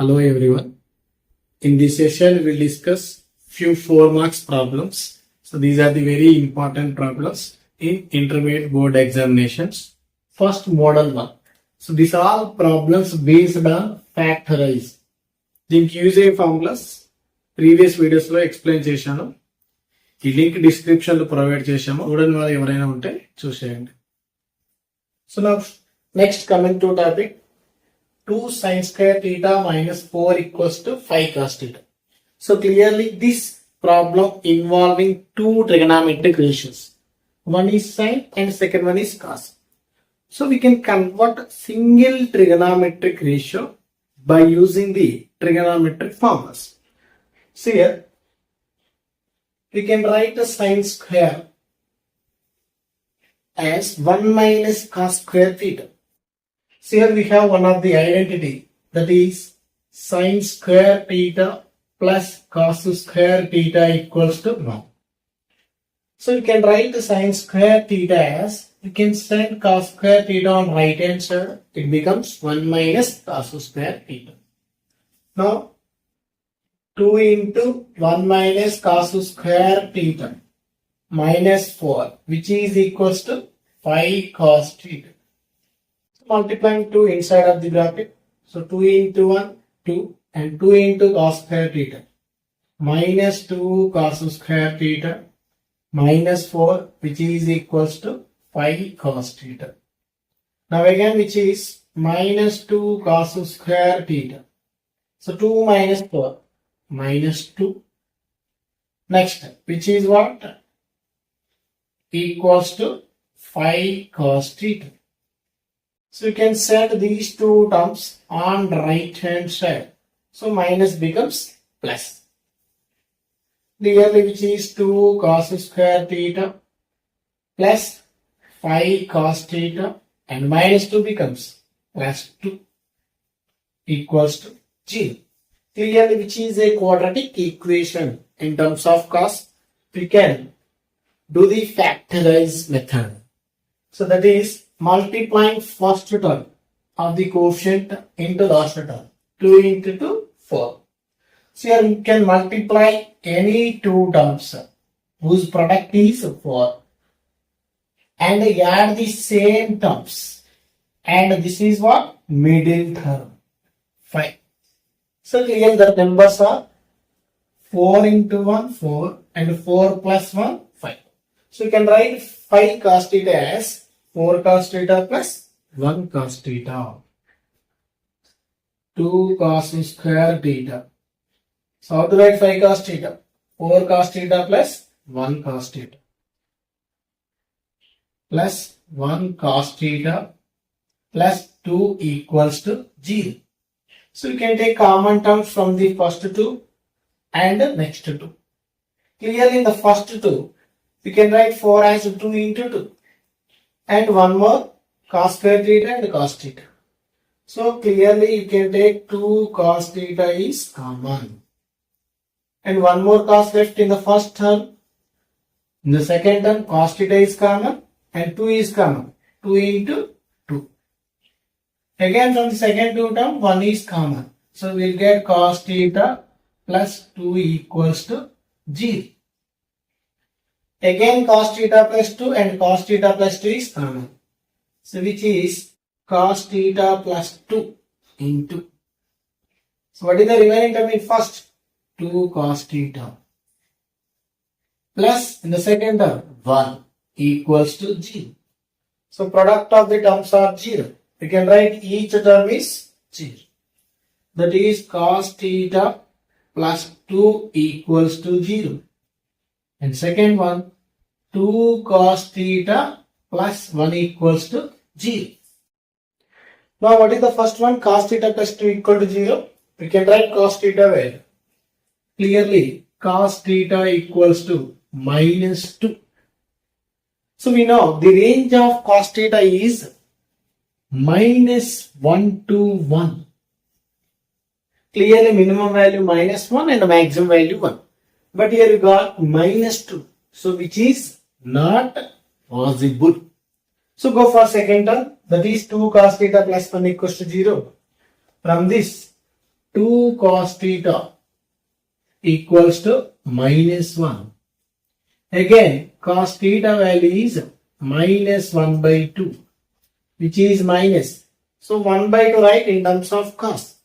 Hello everyone. In this session, we'll discuss few 4 marks problems. So these are the very important problems in intermediate board examinations. First, model 1. So these are all problems based on factorize. దీనికి use అయ్యే formulas previous videos లో explain చేశాను. ఈ link description లో provide చేశాము. చూడని వాళ్ళు ఎవరైనా ఉంటే చూసేయండి. సో నా next coming to topic 2 sin square theta minus 4 equals to 5 cos theta. So clearly this problem involving two trigonometric ratios. One is sin and second one is cos. So we can convert single trigonometric ratio by using the trigonometric formulas. So here we can write the sin square as 1 minus cos square theta. So here we have one of the identity, that is sin square theta plus cos square theta equals to 1. So you can write the sin square theta as, you can send cos square theta on right hand side, it becomes 1 minus cos square theta. Now 2 into 1 minus cos square theta minus 4, which is equals to 5 cos theta. Multiplying 2 inside of the bracket. So 2 into 1, 2 and 2 into cos square theta minus 2 cos square theta minus 4, which is equals to 5 cos theta. Now again, which is minus 2 cos square theta. So 2 minus 4 minus 2. Next, which is what? Equals to 5 cos theta. So you can set these two terms on right hand side. So minus becomes plus. Clearly, which is 2 cos square theta plus 5 cos theta and minus 2 becomes plus 2 equals to 0. Clearly, which is a quadratic equation in terms of cos, we can do the factorize method. So that is multiplying first term of the coefficient into last term. 2 into 2, 4. So here you can multiply any two terms whose product is 4 and add the same terms. And this is what? Middle term, 5. So here the numbers are 4 into 1, 4 and 4 plus 1, 5. So you can write 5 cos theta as 4 cos theta plus 1 cos theta. 2 cos square theta. So how to write 5 cos theta? 4 cos theta plus 1 cos theta. Plus 1 cos theta plus 2 equals to 0. So you can take common terms from the first two and the next two. Clearly in the first two, we can write 4 as 2 into 2. And one more cos square theta and cos theta. So clearly you can take 2 cos theta is common. And one more cos left in the first term. In the second term, cos theta is common and 2 is common. 2 into 2. Again from the second two term, 1 is common. So we'll get cos theta plus 2 equals to 0. Again cos theta plus 2 and cos theta plus 2 is common. So which is cos theta plus 2 into. So what is the remaining term in first? 2 cos theta. Plus in the second term 1 equals to 0. So product of the terms are 0. We can write each term is 0. That is cos theta plus 2 equals to 0. And second one, 2 cos theta plus 1 equals to 0. Now what is the first one? Cos theta plus 2 equal to 0. We can write cos theta well. Clearly cos theta equals to minus 2. So we know the range of cos theta is minus 1 to 1. Clearly minimum value minus 1 and maximum value 1. But here you got minus 2. So which is not possible. So go for second term, that is 2 cos theta plus 1 equals to 0. From this, 2 cos theta equals to minus 1. Again, cos theta value is minus 1 by 2, which is minus. So 1 by 2 right in terms of cos.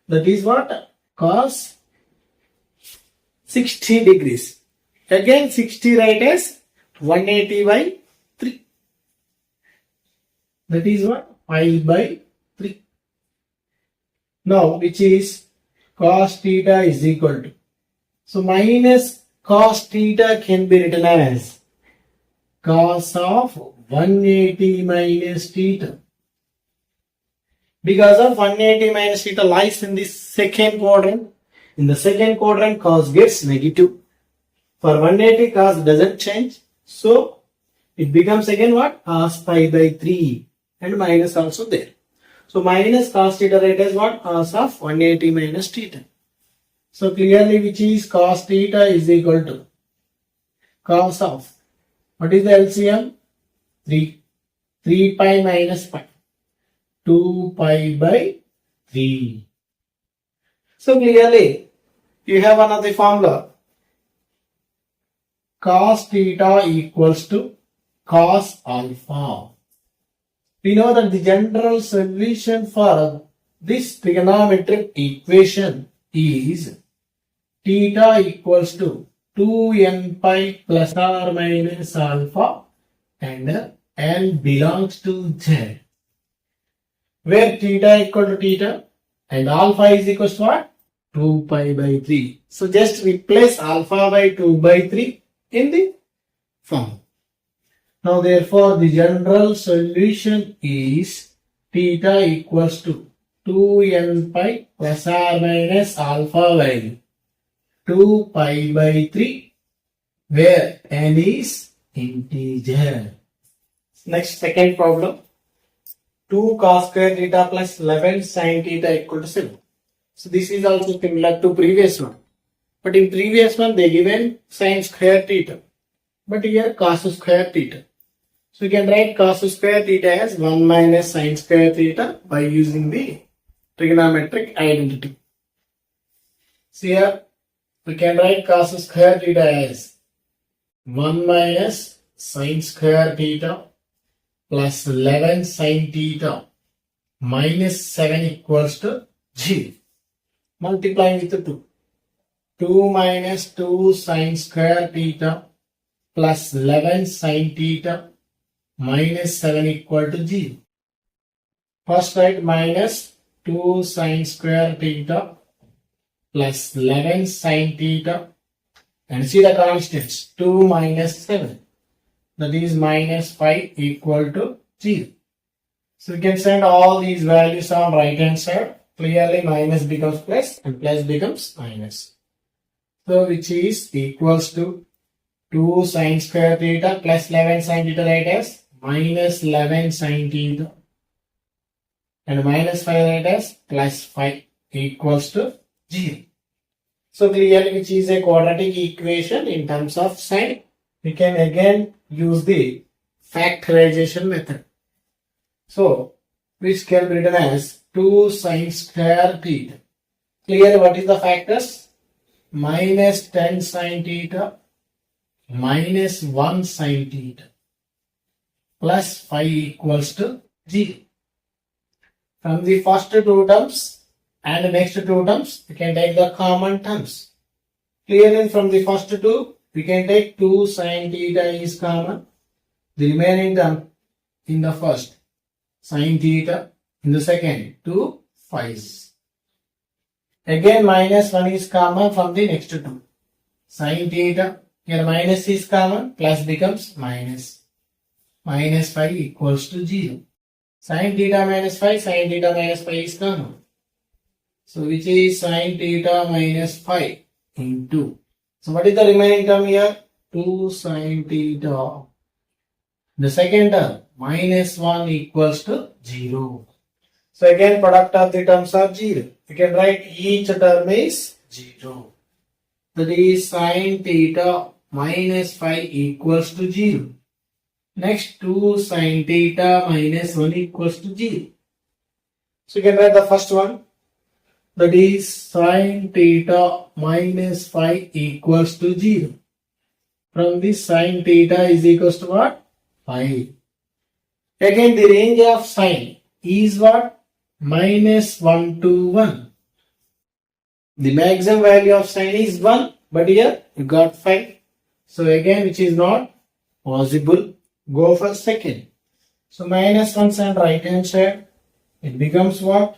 That is what? Cos 60 degrees. Again 60 right as 180 by 3. That is what? 5 by 3. Now which is cos theta is equal to. So minus cos theta can be written as cos of 180 minus theta. Because of 180 minus theta lies in the second quadrant. In the second quadrant, cos gets negative. For 180, cos doesn't change. So, it becomes again what? Cos pi by 3. And minus also there. So, minus cos theta rate is what? Cos of 180 minus theta. So, clearly which is cos theta is equal to cos of, what is the LCM? 3. 3 pi minus pi. 2 pi by 3. So clearly, you have another formula. Cos theta equals to cos alpha. We know that the general solution for this trigonometric equation is theta equals to 2n pi plus or minus alpha and n belongs to z, where theta equal to theta and alpha is equal to what? 2 pi by 3. So just replace alpha by 2 by 3 in the form. Now therefore the general solution is theta equals to 2n pi plus or minus alpha value 2 pi by 3, where n is integer. Next, second problem. 2 cos square theta plus 11 sin theta equal to 7. So this is also similar to previous one. But in previous one they given sin square theta. But here cos square theta. So you can write cos square theta as 1 minus sin square theta by using the trigonometric identity. So here we can write cos square theta as 1 minus sin square theta plus 11 sin theta minus 7 equals to 0. Multiplying with 2. 2 minus 2 sin square theta plus 11 sin theta minus 7 equal to 0. First write minus 2 sin square theta plus 11 sin theta and see the constants. 2 minus 7. That is minus 5 equal to 0. So you can send all these values on right hand side. Clearly minus becomes plus and plus becomes minus. So which is equals to 2 sin square theta plus 11 sin theta right as minus 11 sin theta and minus 5 right as plus 5 equals to 0. So clearly which is a quadratic equation in terms of sign. We can again use the factorization method. So which can be written as 2 sin square theta. Clear what is the factors? Minus 10 sin theta minus 1 sin theta plus 5 equals to 0. From the first two terms and the next two terms, we can take the common terms. Clearly from the first two, we can take 2 sin theta is common. The remaining term in the first, sin theta. In the second, 2 5's. Again minus 1 is common from the next two. Sin theta, here minus is common, plus becomes minus. Minus 5 equals to 0. Sin theta minus 5, sin theta minus 5 is common. So which is sin theta minus 5 into. So what is the remaining term here? 2 sin theta. The second term, minus 1 equals to 0. So again product of the terms are 0. You can write each term is 0. That is sin theta minus 5 equals to 0. Next 2 sin theta minus 1 equals to 0. So you can write the first one. that is sin theta minus phi equals to 0. From this sin theta is equals to what? Phi. Again the range of sin is what? Minus 1 to 1. The maximum value of sin is 1, but here you got 5. So again which is not possible, go for second. So minus 1 and right hand side, it becomes what?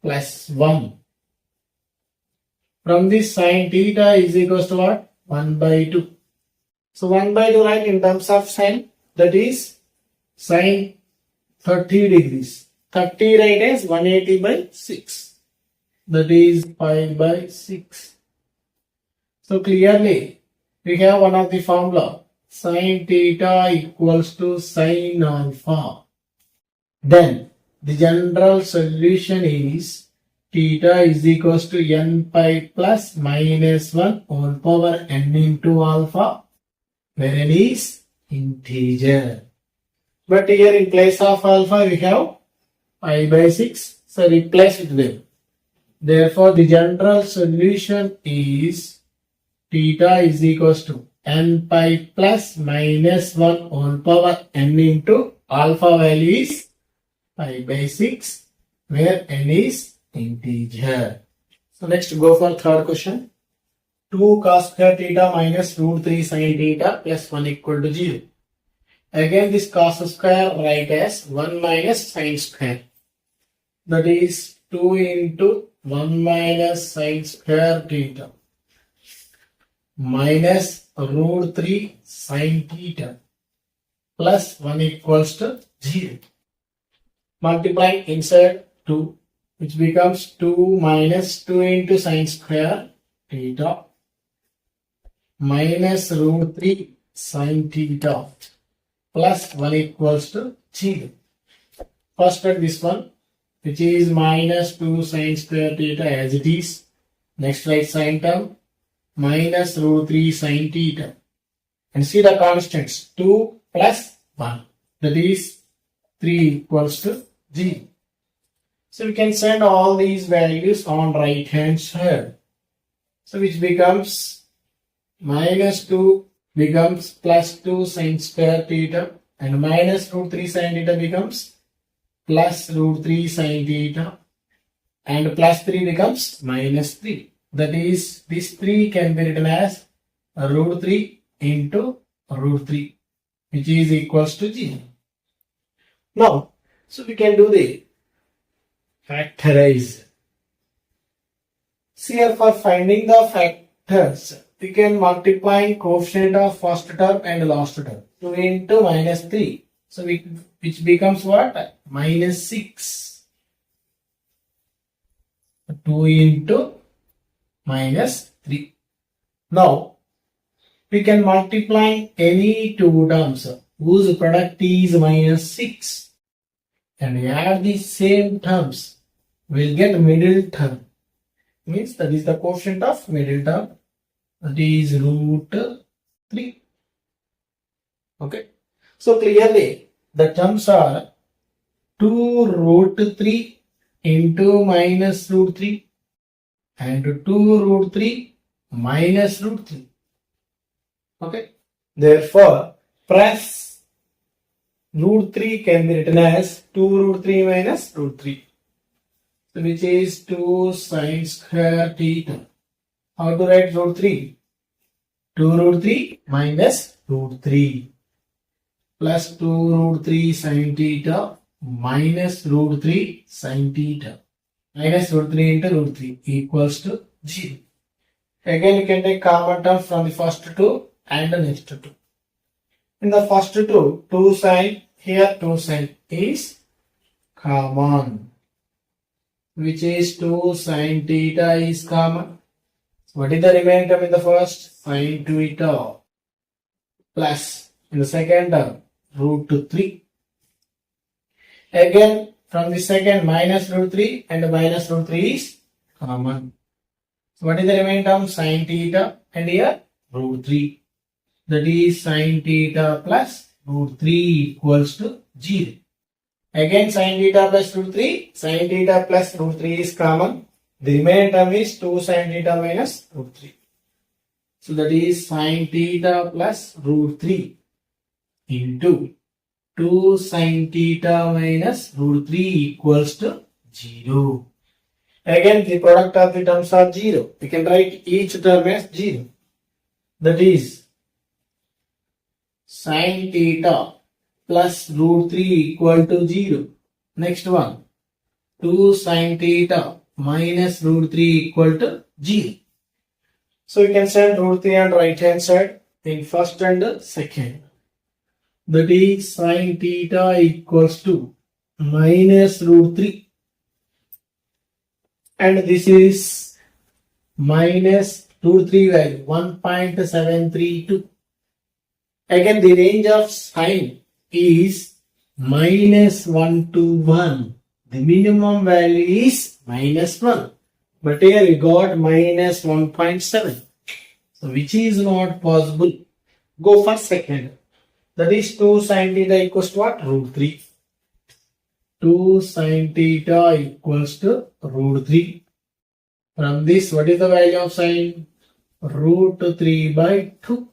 Plus 1. From this sin theta is equals to what? 1 by 2. So 1 by 2 right in terms of sin, that is sin 30 degrees. 30 right as 180 by 6. That is pi by 6. So clearly we have one of the formula. Sin theta equals to sin alpha. Then the general solution is theta is equals to n pi plus minus 1 whole power n into alpha, where n is integer. But here in place of alpha we have pi by 6, so replace with them. Therefore the general solution is theta is equals to n pi plus minus 1 whole power n into alpha value is pi by 6, where n is integer. So next go for third question. 2 cos square theta minus root 3 sin theta plus 1 equal to 0. Again this cos square write as 1 minus sin square. That is 2 into 1 minus sin square theta minus root 3 sin theta plus 1 equals to 0. Multiply inside 2, which becomes 2 minus 2 into sin square theta minus root 3 sin theta plus 1 equals to 0. First at this one, which is minus 2 sin square theta as it is. Next write sin term minus root 3 sin theta. And see the constants 2 plus 1. That is 3 equals to 0. So we can send all these values on right hand side. So which becomes minus 2 becomes plus 2 sin square theta and minus root 3 sin theta becomes plus root 3 sin theta and plus 3 becomes minus 3. That is, this 3 can be written as root 3 into root 3, which is equals to 0. Now, so we can do the factorize. See here for finding the factors, we can multiply coefficient of first term and last term. 2 into minus 3. So which becomes what? Minus 6. 2 into minus 3. Now, we can multiply any two terms whose product is minus 6 and add the same terms. We'll get middle term. Means that is the quotient of middle term. That is root 3. Okay. So clearly the terms are 2 root 3 into minus root 3 and 2 root 3 minus root 3. Okay. Therefore, plus root 3 can be written as 2 root 3 minus root 3. So which is 2 sin square theta. How to write root 3? 2 root 3 minus root 3 plus 2 root 3 sin theta minus root 3 sin theta minus root 3 into root 3 equals to 0. Again you can take common terms from the first two and the next two. In the first two, 2 sin, here 2 sin is common, which is 2 sin theta is common. What is the remaining term in the first? Sin theta plus in the second term root 3. Again from the second minus root 3 and minus root 3 is common. So what is the remaining term? Sin theta and here root 3. That is sin theta plus root 3 equals to 0. Again sin theta plus root 3, sin theta plus root 3 is common. The remaining term is 2 sin theta minus root 3. So that is sin theta plus root 3 into 2 sin theta minus root 3 equals to 0. Again, the product of the terms are 0. We can write each term as 0. That is sin theta plus root 3 equal to 0. Next one, 2 sin theta minus root 3 equal to 0. So we can send root 3 on right hand side in first and second. That is sin theta equals to minus root 3. And this is minus root 3 value 1.732. Again, the range of sine is minus 1 to 1. The minimum value is minus 1. But here we got minus 1.7. So which is not possible. Go for second. That is 2 sin theta equals to what? Root 3. 2 sin theta equals to root 3. From this, what is the value of sine? Root 3 by 2.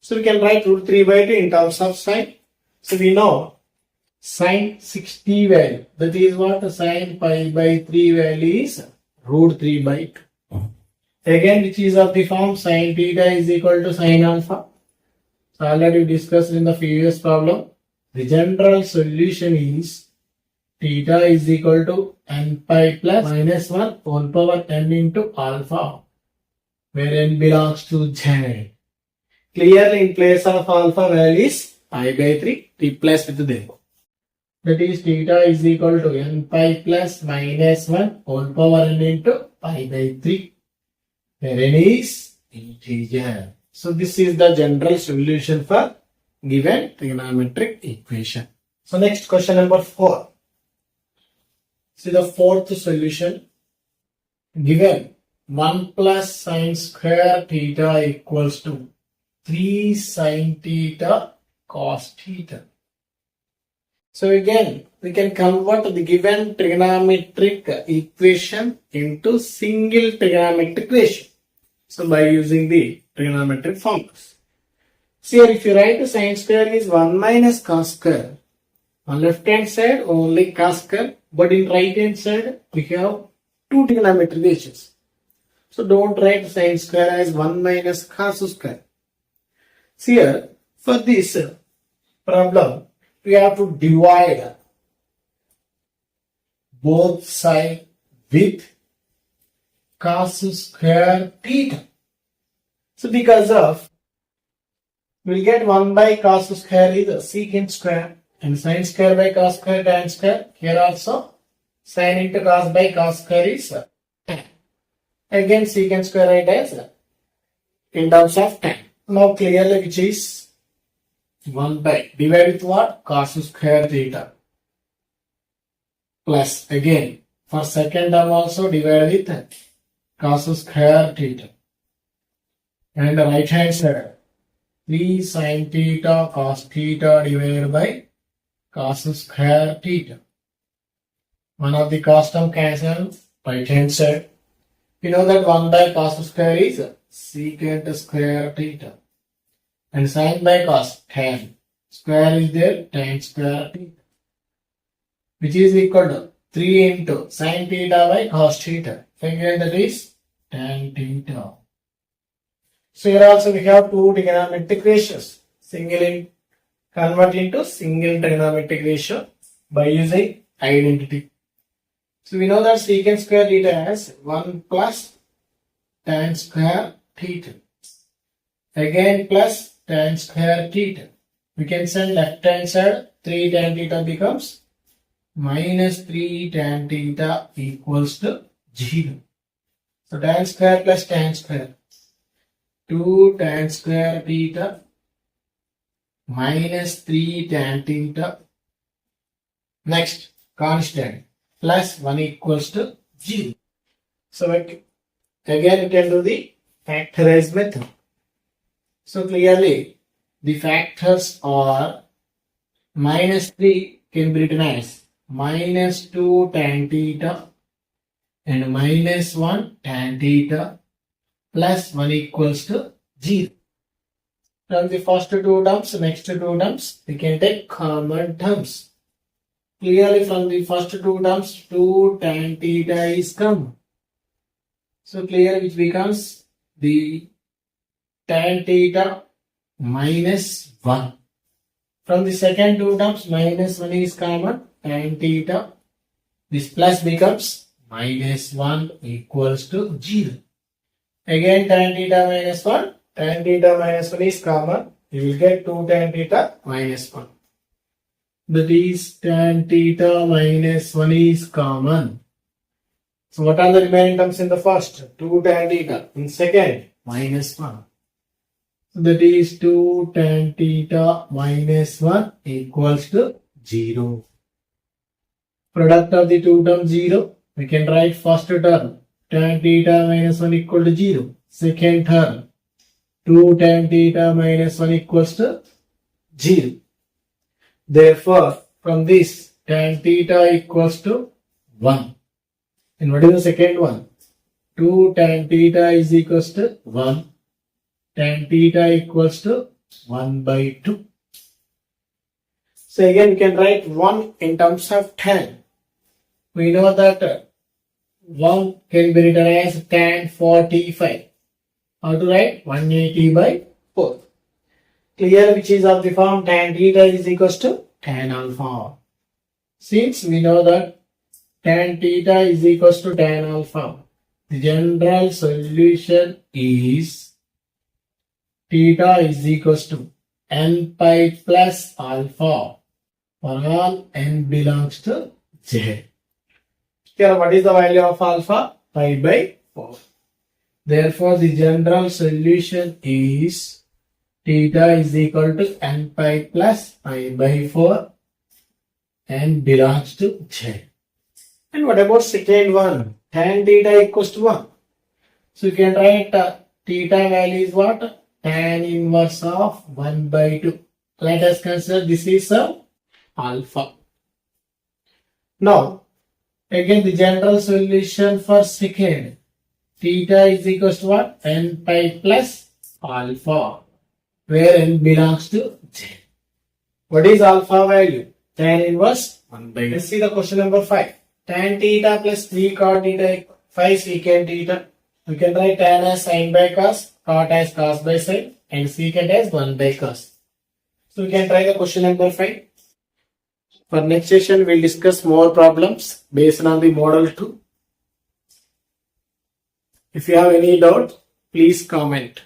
So we can write root 3 by 2 in terms of sine. So we know sine 60 value. That is what? Sine pi by 3 value is root 3 by 2. Again, which is of the form sin theta is equal to sin alpha. So already discussed in the previous problem. The general solution is theta is equal to n pi plus minus 1 whole power n into alpha, where n belongs to z. Clearly, in place of alpha value is pi by 3, replace with them. That is theta is equal to n pi plus minus 1 whole power n into pi by 3, where n is integer. So this is the general solution for given trigonometric equation. So next question number 4. See the fourth solution. Given 1 plus sine square theta equals to 3 sin theta cos theta. So again, we can convert the given trigonometric equation into single trigonometric ratio. So by using the trigonometric formulas. So here if you write the sine square is 1 minus cos square. On left hand side only cos square, but in right hand side we have two trigonometric ratios. So don't write sine square as 1 minus cos square. So here for this problem we have to divide both sides with cos square theta. So because of, we'll get 1 by cos square is secant square and sin square by cos square tan square. Here also sin into cos by cos square is tan. Again secant square right as in terms of tan. Now clearly which is 1 by divide with what? Cos square theta. Plus again for second term also divide with cos square theta. And the right hand side 3 sin theta cos theta divided by cos square theta. One of the cos term cancels, right hand side. We know that 1 by cos square is secant square theta. And sin by cos tan. Square is there, tan square theta. Which is equal to 3 into sin theta by cos theta. Again that is tan theta. So here also we have two trigonometric ratios. Convert into single trigonometric ratio by using identity. So we know that secant square theta has 1 plus tan square theta. Again plus tan square theta. We can send left hand side 3 tan theta becomes minus 3 tan theta equals to 0. So tan square plus tan square. 2 tan square theta minus 3 tan theta. Next, constant plus 1 equals to 0. So again we can do the factorized method. So clearly the factors are minus 3 can be written as minus 2 tan theta. and minus 1 tan theta plus 1 equals to 0. From the first two terms, next two terms, we can take common terms. Clearly from the first two terms, 2 tan theta is common. So clear, which becomes the tan theta minus 1. From the second two terms, minus 1 is common, tan theta. This plus becomes minus 1 equals to 0. Again tan theta minus 1. Tan theta minus 1 is common. You will get 2 tan theta minus 1. That is tan theta minus 1 is common. So what are the remaining terms in the first? 2 tan theta. In second, minus 1. So that is 2 tan theta minus 1 equals to 0. Product of the two terms 0. We can write first term tan theta minus 1 equal to 0. Second term 2 tan theta minus 1 equals to 0. Therefore, from this tan theta equals to 1. And what is the second one? 2 tan theta is equals to 1. Tan theta equals to 1 by 2. So again, we can write 1 in terms of tan. We know that 1 can be written as tan 45. How to write? 180 by 4. Clear, which is of the form tan theta is equals to tan alpha. Since we know that tan theta is equals to tan alpha, the general solution is theta is equals to n pi plus alpha for all n belongs to Z. Here, what is the value of alpha? Pi by 4. Therefore, the general solution is theta is equal to n pi plus pi by 4 and belongs to Z. And what about second one? Tan theta equals to 1. So you can write theta value is what? Tan inverse of 1 by 2. Let us consider this is alpha. Now, again the general solution for second. Theta is equals to what? N pi plus alpha, where n belongs to Z. What is alpha value? Tan inverse 1 by 2. Let's see the question number 5. Tan theta plus 3 cot theta 5 secant theta. We can write tan as sin by cos, cot as cos by sin, and secant as 1 by cos. So we can try the question number 5. For next session, we'll discuss more problems based on the model 2. If you have any doubt, please comment.